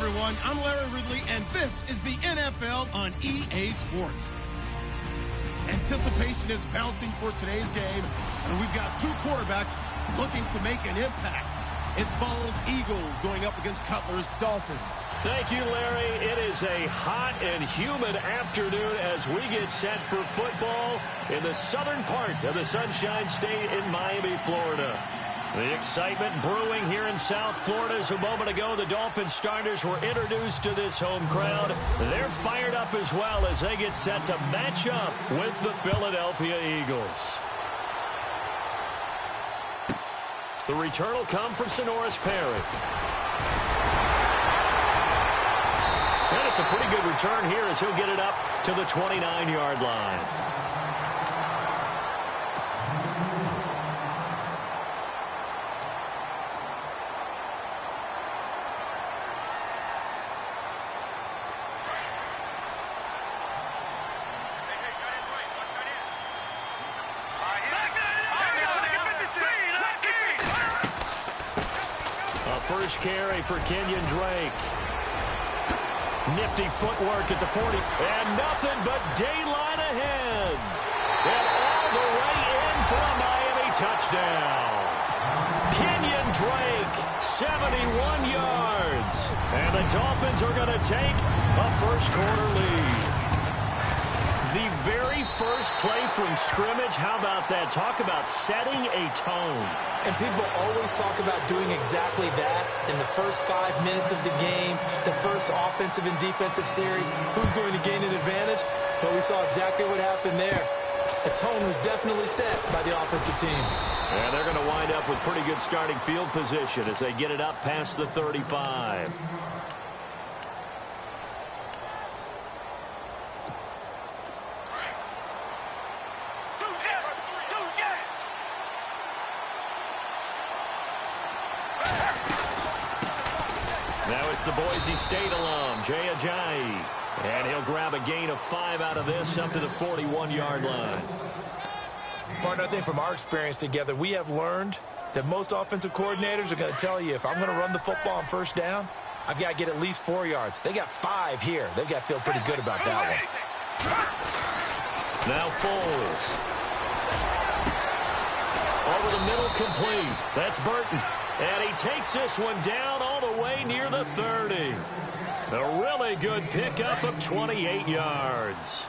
everyone. I'm Larry Ridley, and this is the NFL on EA Sports. Anticipation is bouncing for today's game, and we've got two quarterbacks looking to make an impact. It's Vols Eagles going up against Cutler's Dolphins. Thank you, Larry. It is a hot and humid afternoon as we get set for football in the southern part of the Sunshine State in Miami, Florida. The excitement brewing here in South Florida. As a moment ago, the Dolphins starters were introduced to this home crowd. They're fired up as well as they get set to match up with the Philadelphia Eagles. The return will come from Sonoris Perry. And it's a pretty good return here as he'll get it up to the 29-yard line. First carry for Kenyon Drake. Nifty footwork at the 40. And nothing but daylight ahead. And all the way in for a Miami touchdown. Kenyon Drake, 71 yards. And the Dolphins are going to take a first-quarter lead. The very first play from scrimmage, how about that? Talk about setting a tone. And people always talk about doing exactly that in the first 5 minutes of the game, the first offensive and defensive series. Who's going to gain an advantage? Well, we saw exactly what happened there. The tone was definitely set by the offensive team. And they're going to wind up with pretty good starting field position as they get it up past the 35. Now it's the Boise State alum, Jaycazzz. And he'll grab a gain of 5 out of this up to the 41-yard line. Partner, I think from our experience together, we have learned that most offensive coordinators are going to tell you, if I'm going to run the football on first down, I've got to get at least 4 yards. They got 5 here. They've got to feel pretty good about that one. Now Foles. Over the middle, complete. That's Burton. And he takes this one down all the way near the 30. A really good pickup of 28 yards.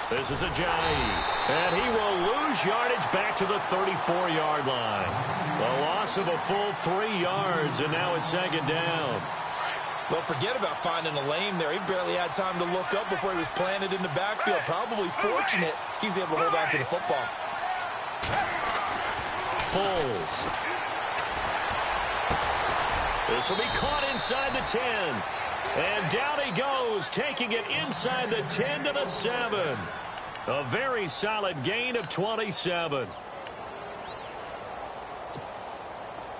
This is Ajayi. And he will lose yardage back to the 34-yard line. The loss of a full 3 yards, and now it's second down. Well, forget about finding a lane there. He barely had time to look up before he was planted in the backfield. Probably fortunate he was able to hold on to the football. Foles. This will be caught inside the 10. And down he goes, taking it inside the 10 to the 7. A very solid gain of 27.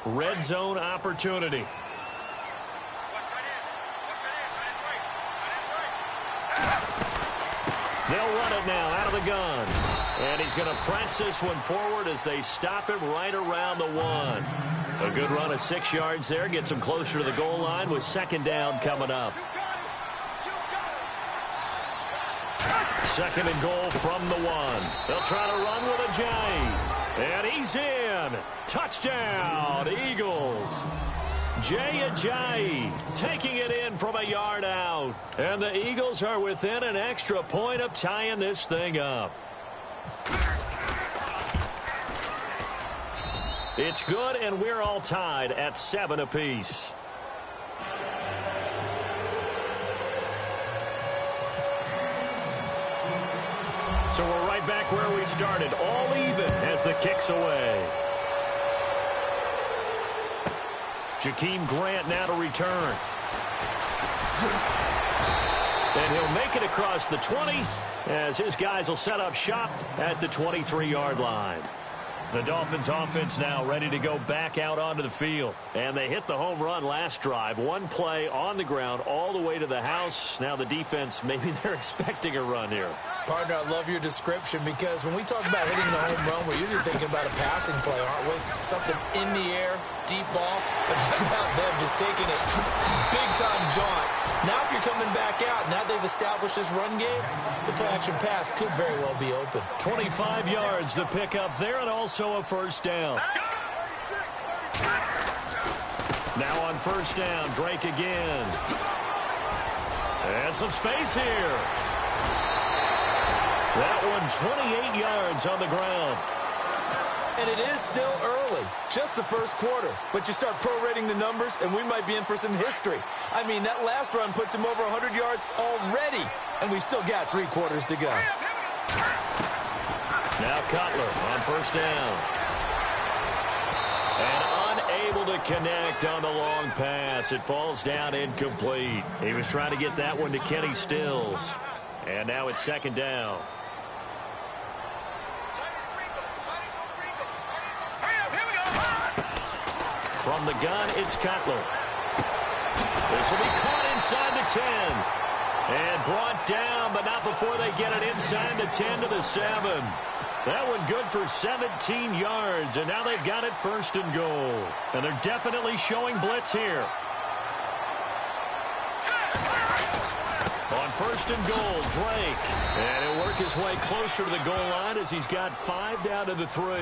Red zone opportunity. They'll run it now out of the gun. And he's going to press this one forward as they stop him right around the 1. A good run of 6 yards there. Gets him closer to the goal line with second down coming up. Second and goal from the 1. They'll try to run with Ajayi. And he's in. Touchdown, Eagles. Jaycazzz taking it in from a yard out. And the Eagles are within an extra point of tying this thing up. It's good, and we're all tied at 7 apiece. So we're right back where we started, all even as the kick's away. Jakeem Grant now to return. And he'll make it across the 20 as his guys will set up shop at the 23-yard line. The Dolphins offense now ready to go back out onto the field. And they hit the home run last drive. One play on the ground all the way to the house. Now the defense, maybe they're expecting a run here. Partner, I love your description because when we talk about hitting the home run, we're usually thinking about a passing play, aren't we? Something in the air, deep ball. But how about them just taking it big-time jaunt? Now if you're coming back out, now they've established this run game, the play-action pass could very well be open. 25 yards the pickup there, and also a first down. Now on first down, Drake again. And some space here. That one 28 yards on the ground. And it is still early, just the first quarter. But you start prorating the numbers, and we might be in for some history. I mean, that last run puts him over 100 yards already, and we've still got 3 quarters to go. Now Cutler on first down. And unable to connect on the long pass. It falls down incomplete. He was trying to get that one to Kenny Stills. And now it's second down. From the gun, it's Cutler. This will be caught inside the 10. And brought down, but not before they get it inside the 10 to the 7. That one good for 17 yards, and now they've got it first and goal. And they're definitely showing blitz here. On first and goal, Drake. And he'll work his way closer to the goal line as he's got 5 down to the 3.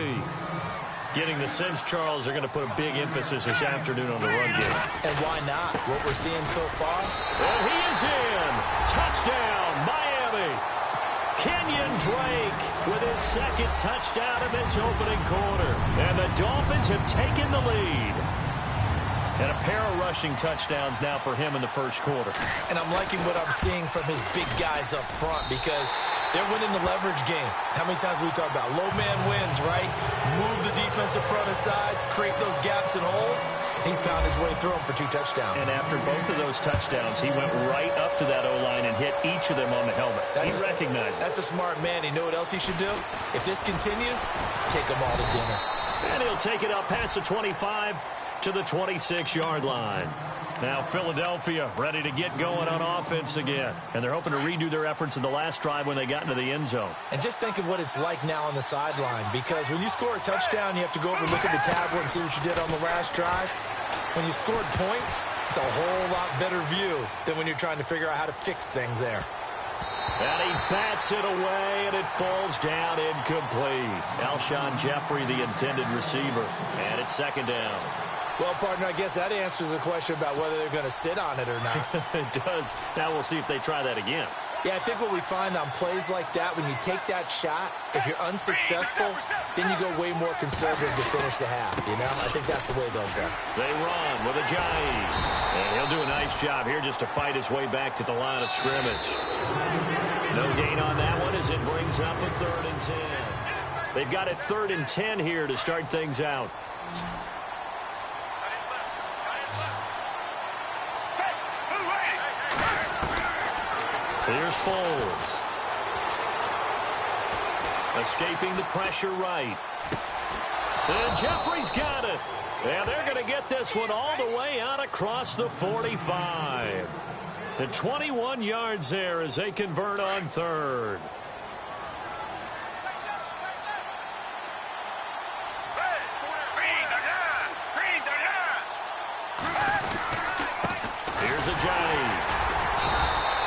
Getting the sense, Charles, they're going to put a big emphasis this afternoon on the run game. And why not? What we're seeing so far. And he is in. Touchdown, Miami. Kenyon Drake with his second touchdown in this opening quarter. And the Dolphins have taken the lead. And a pair of rushing touchdowns now for him in the first quarter. And I'm liking what I'm seeing from his big guys up front because they're winning the leverage game. How many times we talk about low man wins, right? Move the defensive front aside, create those gaps and holes. He's found his way through them for 2 touchdowns. And after both of those touchdowns, he went right up to that O-line and hit each of them on the helmet. He recognized it. That's a smart man. You know what else he should do? If this continues, take them all to dinner. And he'll take it up past the 25 to the 26-yard line. Now Philadelphia ready to get going on offense again. And they're hoping to redo their efforts in the last drive when they got into the end zone. And just think of what it's like now on the sideline. Because when you score a touchdown, you have to go over and look at the tablet and see what you did on the last drive. When you scored points, it's a whole lot better view than when you're trying to figure out how to fix things there. And he bats it away, and it falls down incomplete. Alshon Jeffrey, the intended receiver. And it's second down. Well, partner, I guess that answers the question about whether they're going to sit on it or not. It does. Now we'll see if they try that again. Yeah, I think what we find on plays like that, when you take that shot, if you're unsuccessful, then you go way more conservative to finish the half, you know? I think that's the way they'll go. They run with Ajayi. And he'll do a nice job here just to fight his way back to the line of scrimmage. No gain on that one as it brings up a 3rd and 10. They've got it 3rd and 10 here to start things out. Here's Foles. Escaping the pressure right. And Jeffrey's got it. And they're going to get this one all the way out across the 45. And 21 yards there as they convert on 3rd. Here's Ajayi.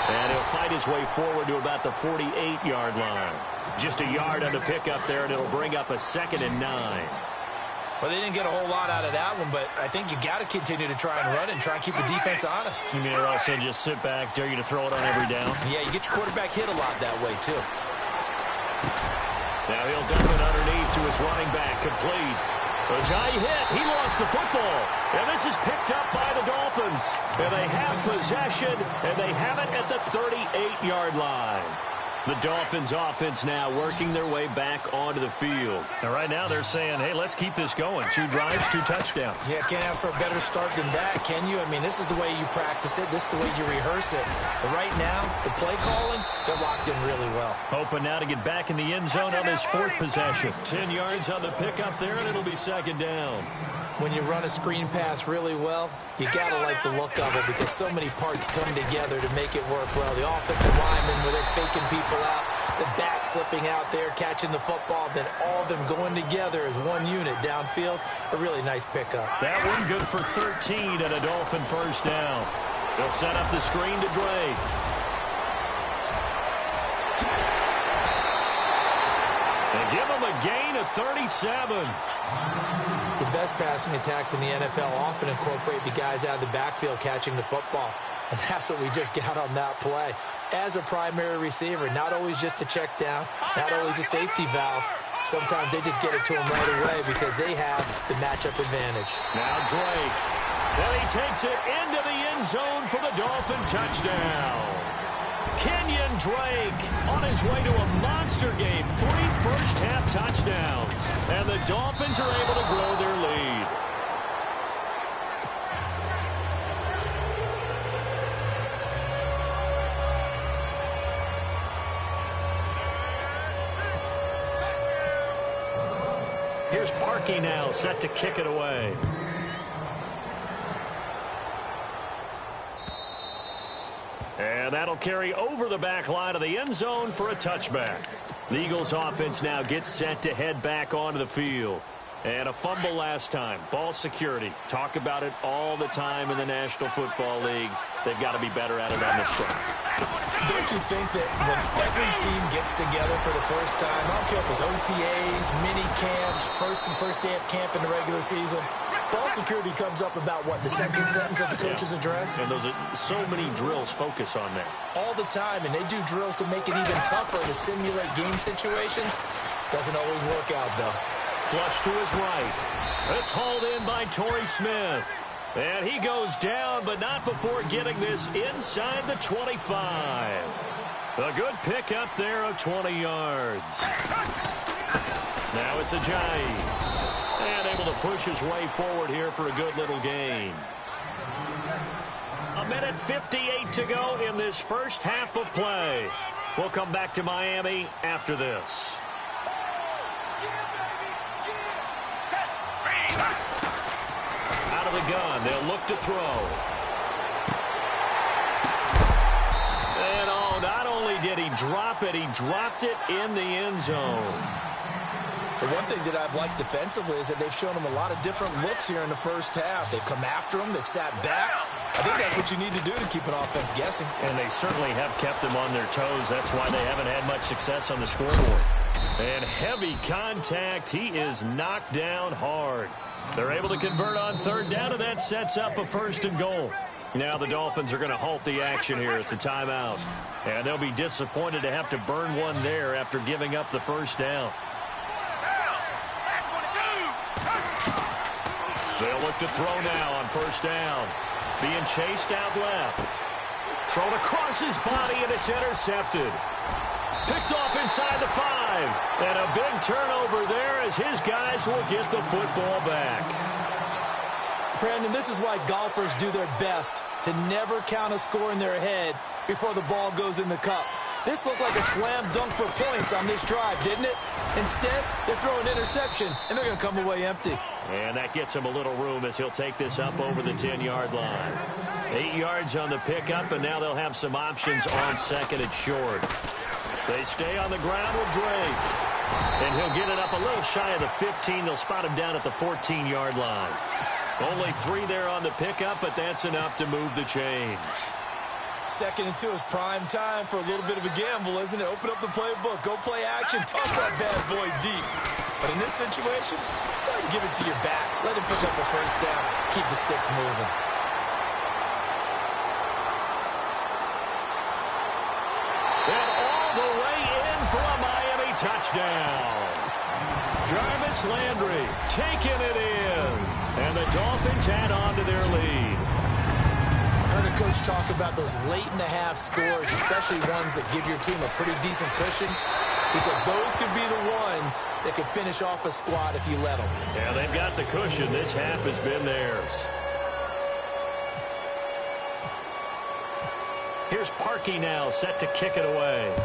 And he'll fight his way forward to about the 48-yard line. Just a yard on the pickup there, and it'll bring up a 2nd and 9. Well, they didn't get a whole lot out of that one, but I think you got to continue to try and run and try and keep the defense honest. You mean also just sit back, dare you to throw it on every down? Yeah, you get your quarterback hit a lot that way, too. Now he'll dump it underneath to his running back, complete. Ajayi hit. He lost the football. And this is picked up by the Dolphins. And they have possession, and they have it at the 38-yard line. The Dolphins offense now working their way back onto the field. And right now they're saying, hey, let's keep this going. 2 drives, 2 touchdowns. Yeah, can't ask for a better start than that, can you? I mean, this is the way you practice it. This is the way you rehearse it. But right now, the play calling, they're locked in really well. Hoping now to get back in the end zone on this 4th possession. 10 yards on the pickup there, and it'll be 2nd down. When you run a screen pass really well, you got to like the look of it because so many parts come together to make it work well. The offensive linemen, where they're faking people out, the back slipping out there, catching the football, then all of them going together as one unit downfield. A really nice pickup. That one good for 13 and a Dolphin 1st down. They'll set up the screen to Drake. They give him a gain of 37. The best passing attacks in the NFL often incorporate the guys out of the backfield catching the football. And that's what we just got on that play. As a primary receiver, not always just a check down, not always a safety valve. Sometimes they just get it to him right away because they have the matchup advantage. Now Drake. Well, he takes it into the end zone for the Dolphin touchdown. Kenyon Drake on his way to a monster game. 3 first-half touchdowns. And the Dolphins are able to grow their lead. Here's Parkey now, set to kick it away. And that'll carry over the back line of the end zone for a touchback. The Eagles offense now gets set to head back onto the field. And a fumble last time. Ball security. Talk about it all the time in the National Football League. They've got to be better at it on this front. Don't you think that when every team gets together for the first time, I don't care if it's OTAs, mini camps, first day of camp in the regular season, ball security comes up about, what, the second sentence of the coach's address? And those are so many drills focus on that. All the time, and they do drills to make it even tougher to simulate game situations. Doesn't always work out, though. Flush to his right. It's hauled in by Torrey Smith. And he goes down, but not before getting this inside the 25. A good pickup there of 20 yards. Now it's Ajayi. And able to push his way forward here for a good little gain. 1:58 to go in this first half of play. We'll come back to Miami after this. Out of the gun, they'll look to throw. And not only did he drop it, he dropped it in the end zone. The one thing that I've liked defensively is that they've shown him a lot of different looks here in the first half. They've come after him. They've sat back. I think that's what you need to do to keep an offense guessing. And they certainly have kept them on their toes. That's why they haven't had much success on the scoreboard. And heavy contact. He is knocked down hard. They're able to convert on 3rd down, and that sets up a 1st and goal. Now the Dolphins are going to halt the action here. It's a timeout. And they'll be disappointed to have to burn one there after giving up the 1st down. They'll look to throw now on 1st down. Being chased out left. Thrown across his body, and it's intercepted. Picked off inside the 5. And a big turnover there as his guys will get the football back. Brandon, this is why golfers do their best to never count a score in their head before the ball goes in the cup. This looked like a slam dunk for points on this drive, didn't it? Instead, they throw an interception, and they're going to come away empty. And that gets him a little room as he'll take this up over the 10-yard line. 8 yards on the pickup, and now they'll have some options on 2nd and short. They stay on the ground with Drake. And he'll get it up a little shy of the 15. They'll spot him down at the 14-yard line. Only 3 there on the pickup, but that's enough to move the chains. 2nd and 2 is prime time for a little bit of a gamble, isn't it? Open up the playbook, go play action, toss that bad boy deep. But in this situation, go ahead and give it to your back. Let him pick up a 1st down. Keep the sticks moving. And all the way in for a Miami touchdown. Jarvis Landry taking it in. And the Dolphins add on to their lead. Heard the coach talk about those late-in-the-half scores, especially ones that give your team a pretty decent cushion. He said those could be the ones that could finish off a squad if you let them. Yeah, they've got the cushion. This half has been theirs. Here's Parkey now, set to kick it away.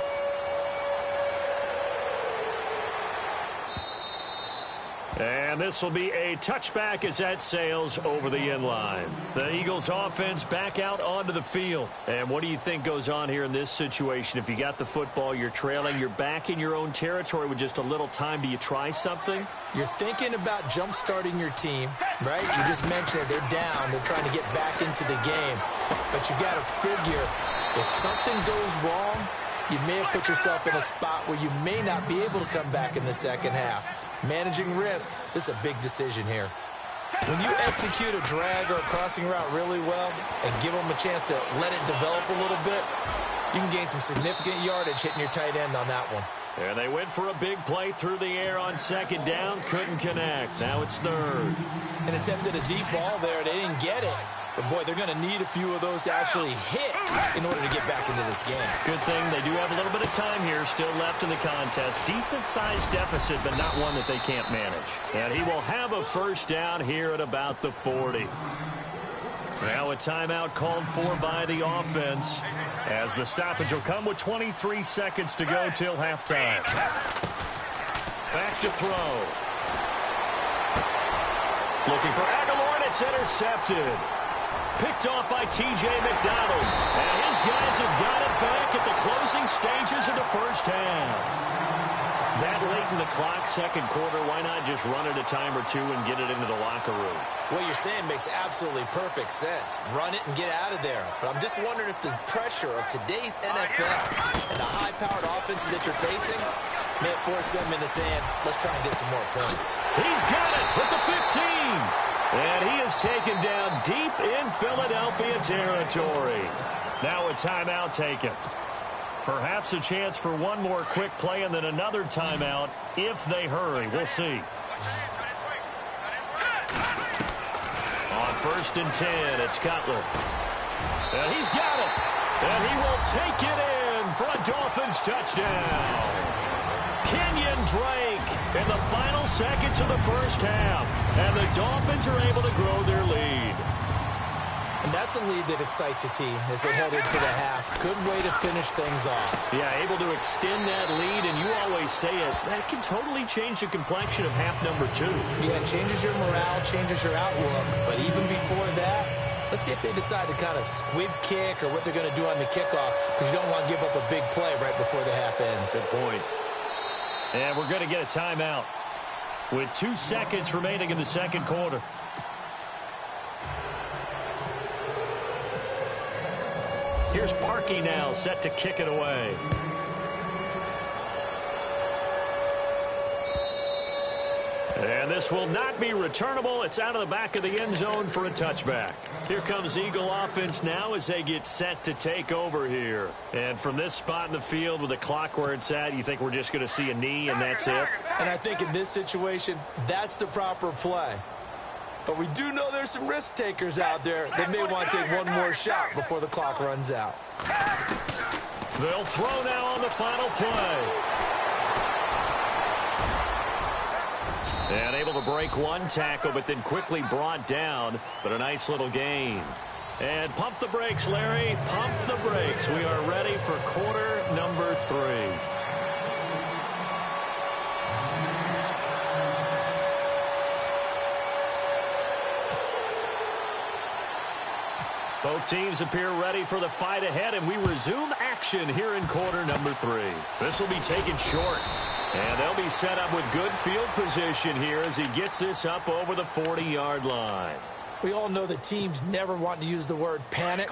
And this will be a touchback as that sails over the end line. The Eagles offense back out onto the field. And what do you think goes on here in this situation? If you got the football, you're trailing, you're back in your own territory with just a little time. Do you try something? You're thinking about jump-starting your team, right? You just mentioned it. They're down. They're trying to get back into the game. But you got to figure if something goes wrong, you may have put yourself in a spot where you may not be able to come back in the second half. Managing risk, this is a big decision here. When you execute a drag or a crossing route really well and give them a chance to let it develop a little bit, you can gain some significant yardage hitting your tight end on that one. And they went for a big play through the air on second down, couldn't connect. Now it's third. And attempted a deep ball there. They didn't get it. But, boy, they're going to need a few of those to actually hit in order to get back into this game. Good thing they do have a little bit of time here still left in the contest. Decent-sized deficit, but not one that they can't manage. And he will have a first down here at about the 40. Now a timeout called for by the offense as the stoppage will come with 23 seconds to go till halftime. Back to throw. Looking for Aguilar, and it's intercepted. Picked off by T.J. McDonald. And his guys have got it back at the closing stages of the first half. That late in the clock, second quarter, why not just run it a time or two and get it into the locker room? What you're saying makes absolutely perfect sense. Run it and get out of there. But I'm just wondering if the pressure of today's NFL and the high-powered offenses that you're facing may force them into saying, let's try and get some more points. He's got it with the 15. And he is taken down deep in Philadelphia territory. Now a timeout taken. Perhaps a chance for one more quick play and then another timeout if they hurry. We'll see. On 1st and 10, it's Cutler. And he's got it. And he will take it in for a Dolphins touchdown. Kenyon Drake in the final seconds of the first half. And the Dolphins are able to grow their lead. And that's a lead that excites a team as they head into the half. Good way to finish things off. Yeah, able to extend that lead, and you always say it, that can totally change the complexion of half number 2. Yeah, it changes your morale, changes your outlook. But even before that, let's see if they decide to kind of squib kick or what they're going to do on the kickoff, because you don't want to give up a big play right before the half ends. Good point. And we're going to get a timeout with 2 seconds remaining in the second quarter. Here's Parkey now, set to kick it away. And this will not be returnable. It's out of the back of the end zone for a touchback. Here comes Eagle offense now as they get set to take over here. And from this spot in the field with the clock where it's at, you think we're just going to see a knee and that's it? And I think in this situation, that's the proper play. But we do know there's some risk takers out there that may want to take one more shot before the clock runs out. They'll throw now on the final play. And able to break one tackle, but then quickly brought down. But a nice little gain. And pump the brakes, Larry. Pump the brakes. We are ready for quarter number 3. Both teams appear ready for the fight ahead, and we resume action here in quarter number 3. This will be taken short, and they'll be set up with good field position here as he gets this up over the 40-yard line. We all know that teams never want to use the word panic,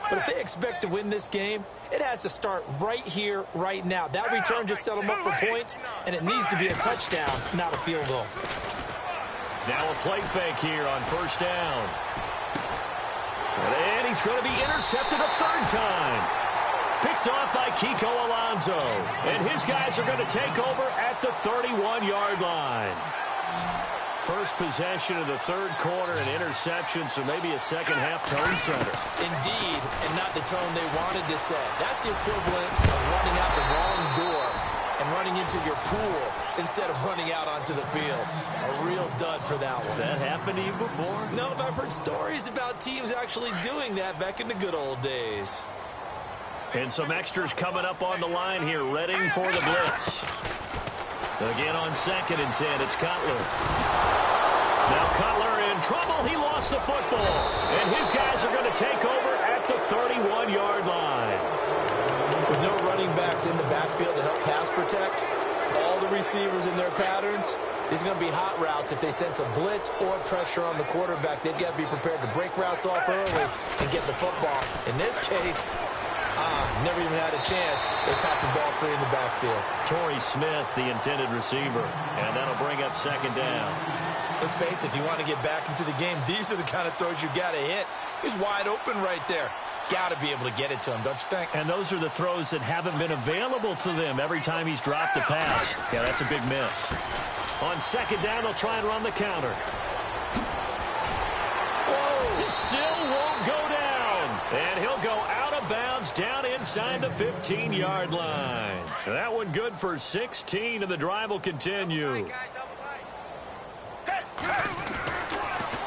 but if they expect to win this game, it has to start right here, right now. That return just set them up for points, and it needs to be a touchdown, not a field goal. Now a play fake here on first down. And he's going to be intercepted a third time. Picked off by Kiko Alonso. And his guys are going to take over at the 31-yard line. first possession of the third quarter, an interception, so maybe a second-half tone setter. Indeed, and not the tone they wanted to set. That's the equivalent of running out the wrong door and running into your pool instead of running out onto the field. A real dud for that one. Has that happened to you before? No, but I've heard stories about teams actually doing that back in the good old days. And some extras coming up on the line here, ready for the blitz. Again on 2nd and 10, it's Cutler. Now Cutler in trouble. He lost the football. And his guys are going to take over at the 31-yard line. With no running backs in the backfield to help pass protect, all the receivers in their patterns, these are going to be hot routes. If they sense a blitz or pressure on the quarterback, they've got to be prepared to break routes off early and get the football. In this case, never even had a chance. They popped the ball free in the backfield. Torrey Smith, the intended receiver, and that'll bring up 2nd down. Let's face it, if you want to get back into the game, these are the kind of throws you got to hit. He's wide open right there. Got to be able to get it to him, don't you think? And those are the throws that haven't been available to them every time he's dropped a pass. Yeah, that's a big miss. On 2nd down, they'll try and run the counter. Whoa! It still won't go down. And he'll go out of bounds down inside the 15-yard line. That one good for 16, and the drive will continue.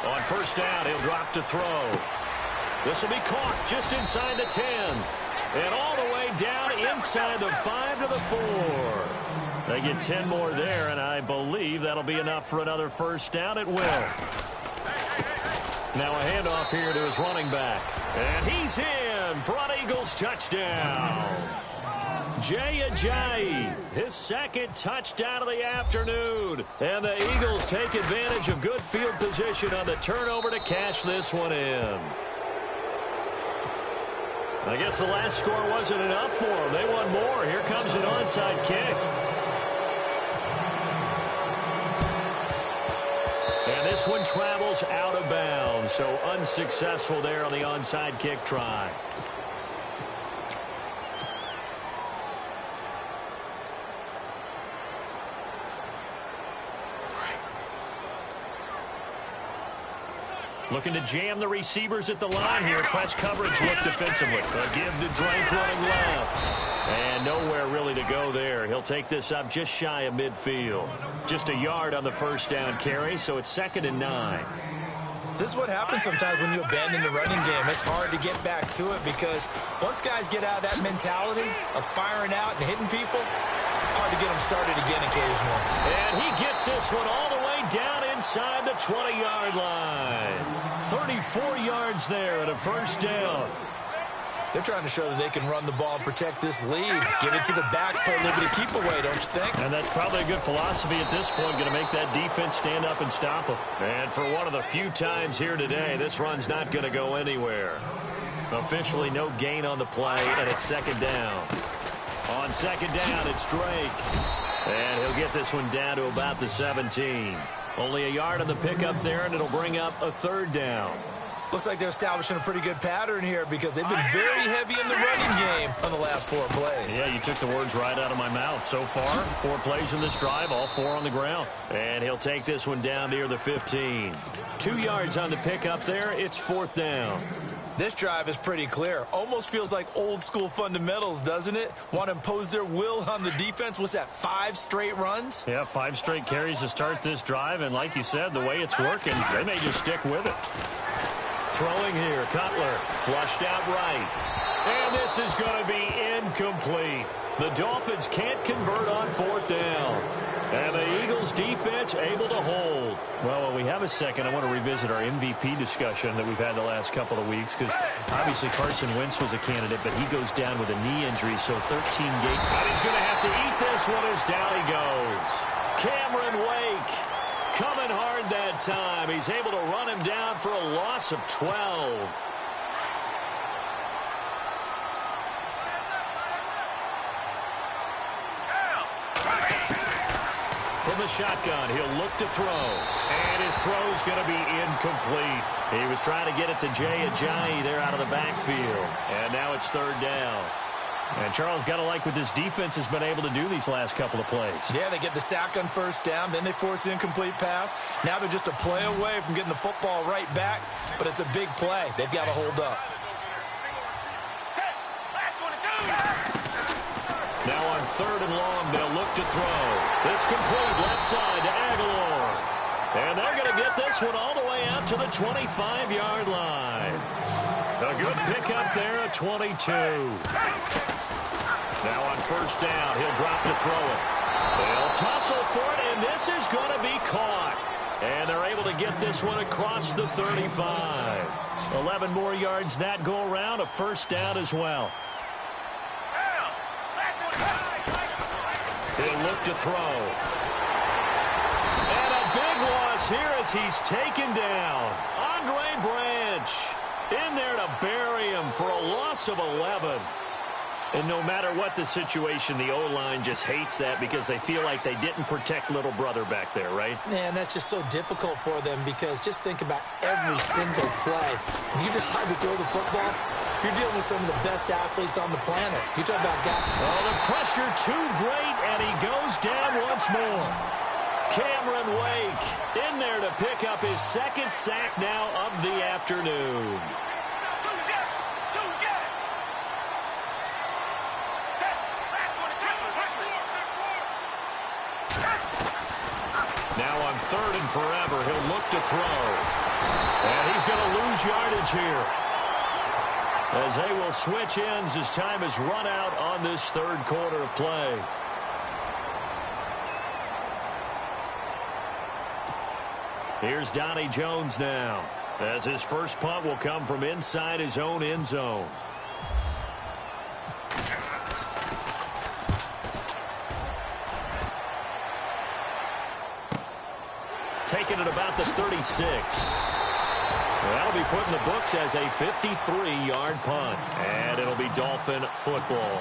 On 1st down, he'll drop to throw. This will be caught just inside the 10. And all the way down inside the 5 to the 4. They get 10 more there, and I believe that'll be enough for another 1st down at will. Now a handoff here to his running back. And he's in. Front Eagles touchdown. Jay Ajayi, his 2nd touchdown of the afternoon. And the Eagles take advantage of good field position on the turnover to cash this one in. I guess the last score wasn't enough for them. They want more. Here comes an onside kick. And this one travels out of bounds, so unsuccessful there on the onside kick try. Looking to jam the receivers at the line here. Press coverage look defensively. A give to Drake running left. And nowhere really to go there. He'll take this up just shy of midfield. Just a yard on the 1st down carry, so it's 2nd and 9. This is what happens sometimes when you abandon the running game. It's hard to get back to it because once guys get out of that mentality of firing out and hitting people, hard to get them started again occasionally. And he gets this one all the way down inside the 20-yard line. 34 yards there at a 1st down. They're trying to show that they can run the ball and protect this lead. Give it to the backs, play a little bit of keep away, don't you think? And that's probably a good philosophy at this point, going to make that defense stand up and stop them. And for one of the few times here today, this run's not going to go anywhere. Officially no gain on the play, and it's 2nd down. On 2nd down, it's Drake. And he'll get this one down to about the 17. Only a yard on the pickup there, and it'll bring up a 3rd down. Looks like they're establishing a pretty good pattern here because they've been very heavy in the running game on the last 4 plays. Yeah, you took the words right out of my mouth. So far, 4 plays in this drive, all 4 on the ground. And he'll take this one down near the 15. 2 yards on the pickup there. It's 4th down. This drive is pretty clear. Almost feels like old school fundamentals, doesn't it? Want to impose their will on the defense. What's that, 5 straight runs? Yeah, 5 straight carries to start this drive. And like you said, the way it's working, they may just stick with it. Throwing here, Cutler, flushed out right. And this is going to be incomplete. The Dolphins can't convert on 4th down. And the Eagles defense able to hold. Well, while we have a second, I want to revisit our MVP discussion that we've had the last couple of weeks, because obviously Carson Wentz was a candidate, but he goes down with a knee injury, so 13 games. But he's going to have to eat this one as down he goes. Cameron Wake coming hard that time. He's able to run him down for a loss of 12. From the shotgun, he'll look to throw. And his throw's going to be incomplete. He was trying to get it to Jay Ajayi there out of the backfield. And now it's 3rd down. And Charles, got to like what this defense has been able to do these last couple of plays. Yeah, they get the sack on first down, then they force the incomplete pass. Now they're just a play away from getting the football right back, but it's a big play. They've got to hold up. Now on 3rd and long, they'll look to throw. This complete left side to Aguilar. And they're going to get this one all the way out to the 25-yard line. A good pickup there at 22. Now on 1st down, he'll drop to throw it. They'll tussle for it, and this is going to be caught. And they're able to get this one across the 35. 11 more yards that go around, a 1st down as well. He'll look to throw. And a big loss here as he's taken down. Andre Branch in there to bury him for a loss of 11. And no matter what the situation, the O-line just hates that because they feel like they didn't protect little brother back there, right? Man, that's just so difficult for them because just think about every single play. When you decide to throw the football, you're dealing with some of the best athletes on the planet. You talk about guys. Oh, the pressure too great, and he goes down once more. Cameron Wake in there to pick up his 2nd sack now of the afternoon. Now on 3rd and forever, he'll look to throw. And he's going to lose yardage here, as they will switch ends as time is run out on this 3rd quarter of play. Here's Donnie Jones now, as his first punt will come from inside his own end zone. Taking it about the 36. That'll be put in the books as a 53-yard punt. And it'll be Dolphin football.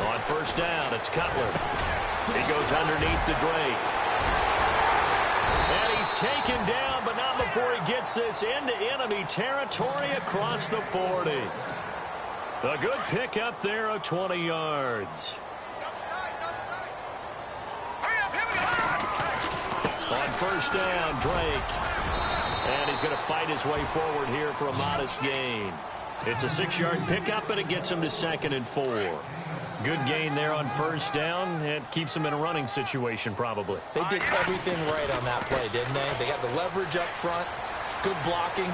On 1st down, it's Cutler. He goes underneath to Drake. And he's taken down, but not before he gets this into enemy territory across the 40. A good pickup there of 20 yards. On 1st down, Drake. And he's going to fight his way forward here for a modest gain. It's a 6-yard pickup, and it gets him to 2nd and 4. Good gain there on 1st down. It keeps him in a running situation, probably. They did everything right on that play, didn't they? They got the leverage up front, good blocking,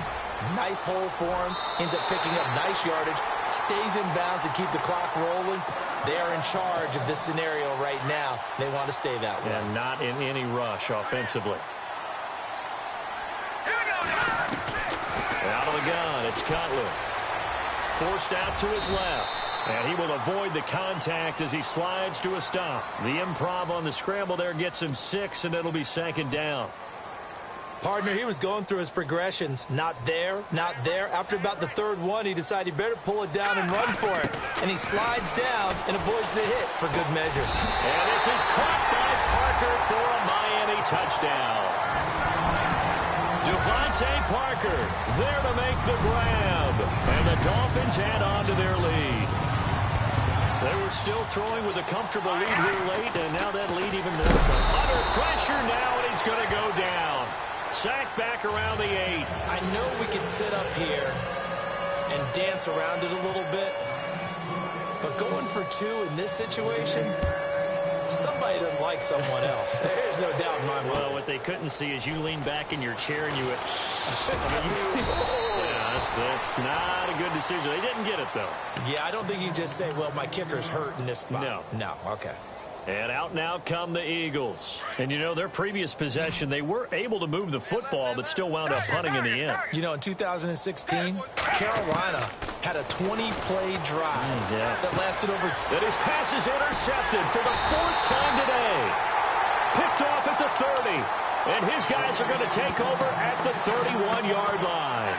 nice hole for him, ends up picking up nice yardage, stays in bounds to keep the clock rolling. They are in charge of this scenario right now. They want to stay that way. And not in any rush offensively. Out of the gun, it's Cutler. Forced out to his left. And he will avoid the contact as he slides to a stop. The improv on the scramble there gets him 6, and it'll be 2nd down. Partner, he was going through his progressions. Not there, not there. After about the 3rd one, he decided he better pull it down and run for it. And he slides down and avoids the hit for good measure. And this is caught by Parker for a Miami touchdown. Devontae Parker there to make the grab. And the Dolphins add on to their lead. They were still throwing with a comfortable lead here late, and now that lead even more. Under pressure now, and he's going to go down. Sacked back around the 8. I know we could sit up here and dance around it a little bit, but going for 2 in this situation, somebody doesn't like someone else. There's no doubt in my mind. Well, what they couldn't see is you lean back in your chair and you went, that's not a good decision. They didn't get it, though. Yeah, I don't think you just say, well, my kicker's hurt in this spot. No, okay. And out now come the Eagles. And, you know, their previous possession, they were able to move the football, but still wound up punting in the end. You know, in 2016, Carolina had a 20-play drive that lasted over. That his pass is intercepted for the 4th time today. Picked off at the 30. And his guys are going to take over at the 31-yard line.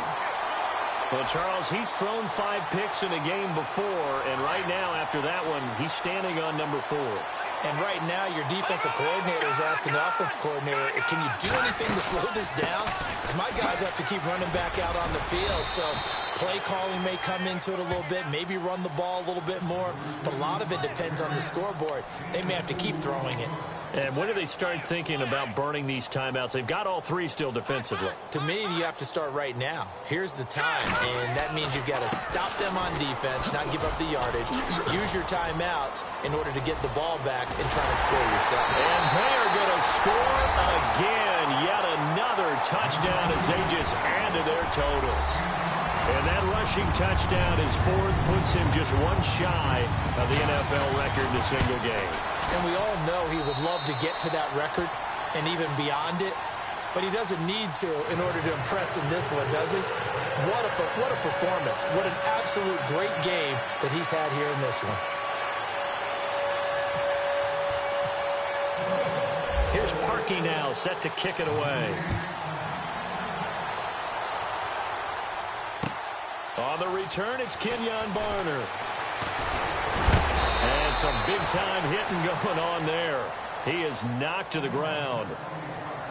Well, Charles, he's thrown 5 picks in a game before, and right now, after that one, he's standing on number 4. And right now, your defensive coordinator is asking the offensive coordinator, can you do anything to slow this down? Because my guys have to keep running back out on the field. So play calling may come into it a little bit, maybe run the ball a little bit more. But a lot of it depends on the scoreboard. They may have to keep throwing it. And when do they start thinking about burning these timeouts? They've got all three still defensively. To me, you have to start right now. Here's the time, and that means you've got to stop them on defense, not give up the yardage, use your timeouts in order to get the ball back and try and score yourself. And they are going to score again. Yet another touchdown as they just add to their totals. And that rushing touchdown is fourth, puts him just one shy of the NFL record in a single game. And we all know he would love to get to that record and even beyond it, but he doesn't need to in order to impress in this one, does he? What a performance. What an absolute great game that he's had here in this one. Here's Parkey now, set to kick it away. On the return, it's Kenyon Barner. And some big-time hitting going on there. He is knocked to the ground.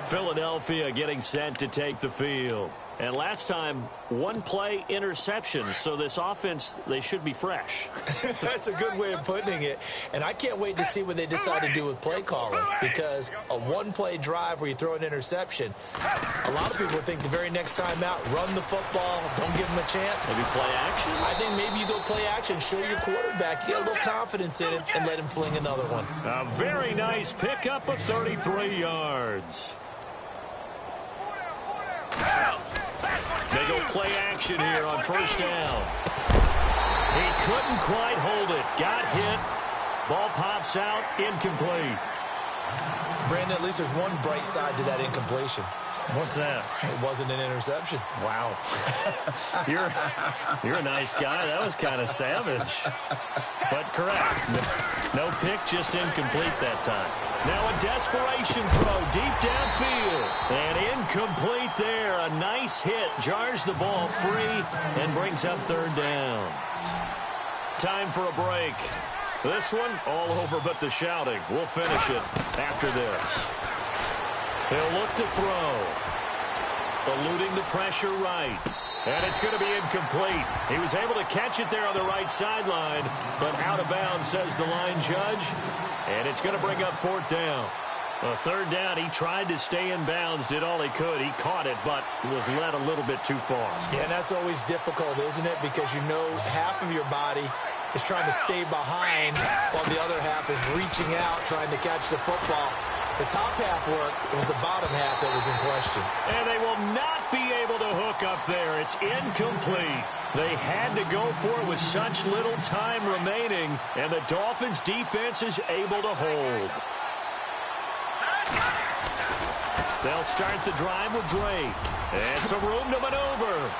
Philadelphia getting set to take the field. And last time, one play interception. So this offense, they should be fresh. That's a good way of putting it. And I can't wait to see what they decide to do with play calling. Because a one-play drive where you throw an interception, a lot of people think the very next time out, run the football, don't give them a chance. Maybe play action? I think maybe you go play action, show your quarterback, you get a little confidence in it, and let him fling another one. A very nice pickup of 33 yards. They go play action here on first down. He couldn't quite hold it. Got hit. Ball pops out. Incomplete. Brandon, at least there's one bright side to that incompletion. What's that? It wasn't an interception. Wow. You're a nice guy. That was kind of savage. But correct. No pick, just incomplete that time. Now a desperation throw deep downfield. And incomplete there. A nice hit. Jars the ball free and brings up third down. Time for a break. This one all over but the shouting. We'll finish it after this. He'll look to throw. Eluding the pressure right. And it's going to be incomplete. He was able to catch it there on the right sideline, but out of bounds, says the line judge. And it's going to bring up fourth down. A third down, he tried to stay in bounds, did all he could. He caught it, but was led a little bit too far. Yeah, and that's always difficult, isn't it? Because you know half of your body is trying to stay behind while the other half is reaching out, trying to catch the football. The top half worked. It was the bottom half that was in question. And they will not be able to hook up there. It's incomplete. They had to go for it with such little time remaining, and the Dolphins' defense is able to hold. They'll start the drive with Drake. And some room to maneuver.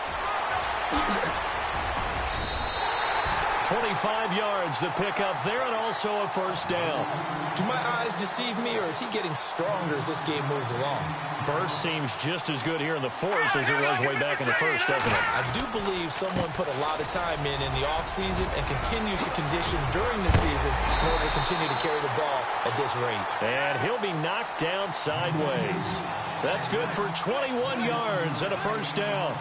25 yards to pick up there, and also a first down. Do my eyes deceive me, or is he getting stronger as this game moves along? Burst seems just as good here in the fourth as it was way back in the first, doesn't it? I do believe someone put a lot of time in the offseason and continues to condition during the season in order to continue to carry the ball at this rate. And he'll be knocked down sideways. That's good for 21 yards and a first down.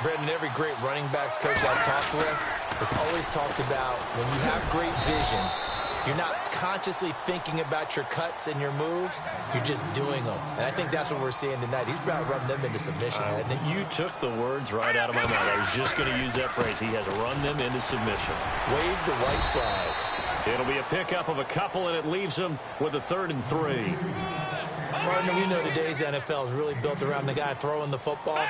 Brendan, every great running backs coach I've talked with has always talked about when you have great vision, you're not consciously thinking about your cuts and your moves, you're just doing them. And I think that's what we're seeing tonight. He's about to run them into submission, hasn't he? You took the words right out of my mouth. I was just going to use that phrase. He has run them into submission. Wave the white flag. It'll be a pickup of a couple, and it leaves him with a 3rd and 3. Partner, we know today's NFL is really built around the guy throwing the football.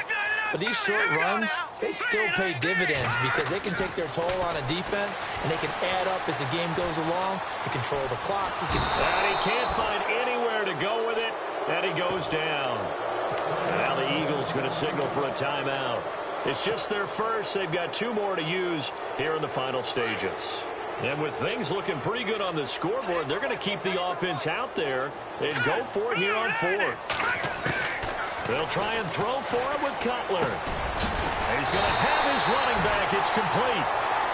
But these short runs, they still pay dividends because they can take their toll on a defense, and they can add up as the game goes along. They control the clock. And he can't find anywhere to go with it, and he goes down. And now the Eagles going to signal for a timeout. It's just their first. They've got 2 more to use here in the final stages. And with things looking pretty good on the scoreboard, they're going to keep the offense out there and go for it here on 4th. They'll try and throw for him with Cutler. And he's going to have his running back. It's complete.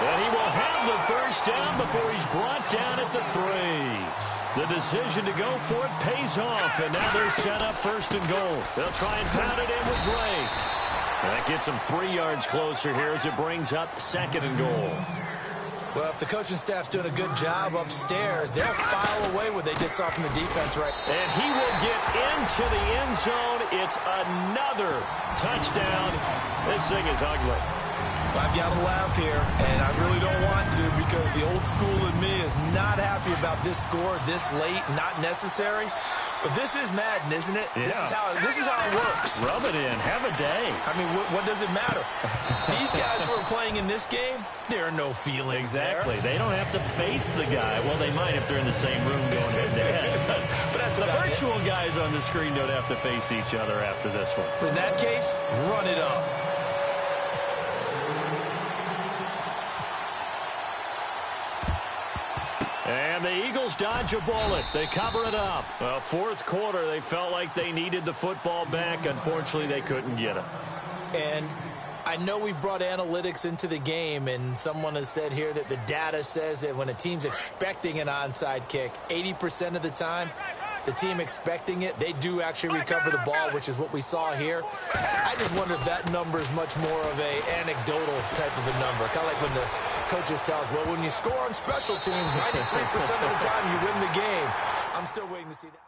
And he will have the first down before he's brought down at the 3. The decision to go for it pays off, and now they're set up first and goal. They'll try and pound it in with Drake. That gets them 3 yards closer here as it brings up second and goal. Well, if the coaching staff's doing a good job upstairs, they'll file away what they just saw from the defense, right? And he will get into the end zone. It's another touchdown. This thing is ugly. I've got to laugh here, and I really don't want to because the old school in me is not happy about this score this late, not necessary. But this is Madden, isn't it? Yeah. This is how it works. Rub it in. Have a day. I mean, what does it matter? These guys who are playing in this game, there are no feelings Exactly. there. They don't have to face the guy. Well, they might if they're in the same room going head-to-head. But that's the about virtual guys on the screen don't have to face each other after this one. In that case, run it up. And the Eagles dodge a bullet. They cover it up. Well, fourth quarter, they felt like they needed the football back. Unfortunately, they couldn't get it. And I know we brought analytics into the game, and someone has said here that the data says that when a team's expecting an onside kick, 80% of the time, the team expecting it, they do actually recover the ball, which is what we saw here. I just wonder if that number is much more of a anecdotal type of a number. Kind of like when the coaches tell us, well, when you score on special teams, 93% of the time you win the game. I'm still waiting to see that.